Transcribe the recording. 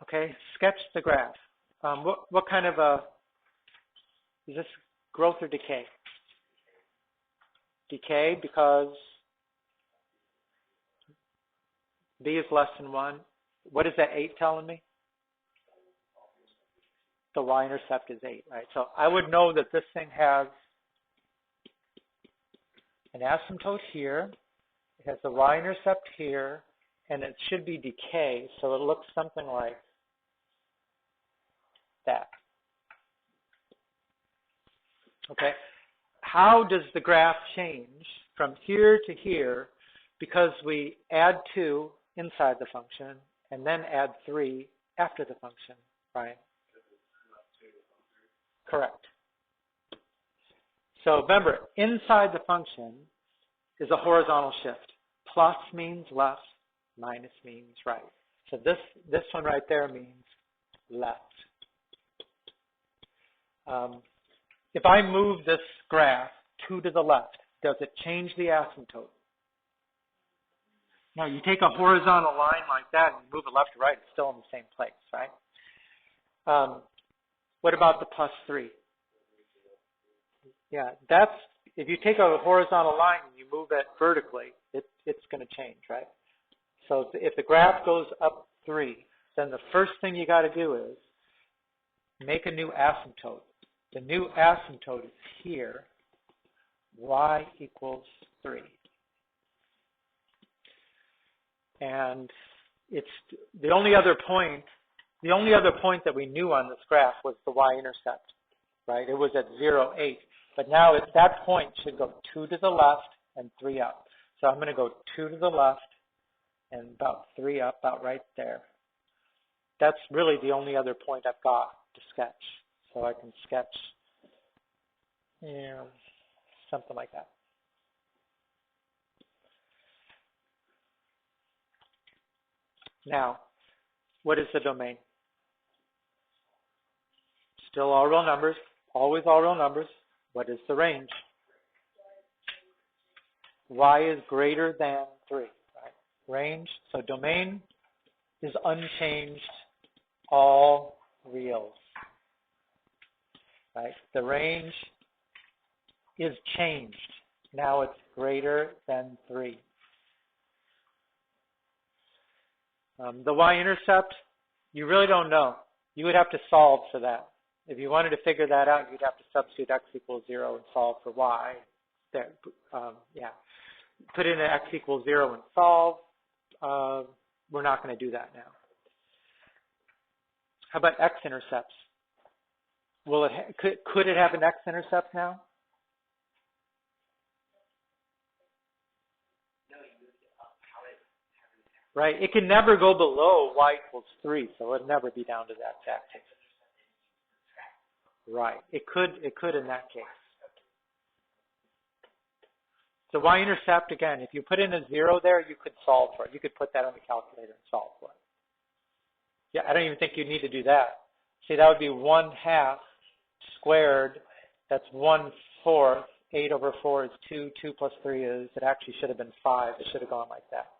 Okay, sketch the graph. What kind of a, is this growth or decay? Decay because b is less than 1. What is that 8 telling me? The y-intercept is 8, right? So I would know that this thing has an asymptote here. It has the y-intercept here, and it should be decay, so it looks something like that. Okay, how does the graph change from here to here because we add 2 inside the function and then add 3 after the function, right? Correct. So remember, inside the function is a horizontal shift. Plus means left, minus means right. So this one right there means left. If I move this graph 2 to the left, does it change the asymptote? No, you take a horizontal line like that and move it left to right, it's still in the same place, right? What about the plus 3? Yeah, that's, if you take a horizontal line and you move it vertically, it's going to change, right? So if the graph goes up 3, then the first thing you got to do is make a new asymptote. The new asymptote is here, y equals 3. And it's the only other point that we knew on this graph was the y-intercept, right? It was at 0, 8. But now at that point should go 2 to the left and 3 up. So I'm going to go 2 to the left and about 3 up, about right there. That's really the only other point I've got to sketch. So I can sketch, something like that. Now, what is the domain? Still all real numbers, always all real numbers. What is the range? Y is greater than 3, right? Range, so domain is unchanged, all reals, right? The range is changed. Now it's greater than 3. The y-intercept, you really don't know. You would have to solve for that. If you wanted to figure that out, you'd have to substitute x equals 0 and solve for y. There, put in an x equals 0 and solve. We're not going to do that now. How about x-intercepts? Will it could it have an x-intercept now? Right, it can never go below y equals 3, so it would never be down to that exact case. Right, it could in that case. So y-intercept, again, if you put in a 0 there, you could solve for it. You could put that on the calculator and solve for it. Yeah, I don't even think you need to do that. See, that would be 1/2 squared. That's 1/4. 8 over 4 is 2. 2 plus 3 is, it actually should have been 5. It should have gone like that.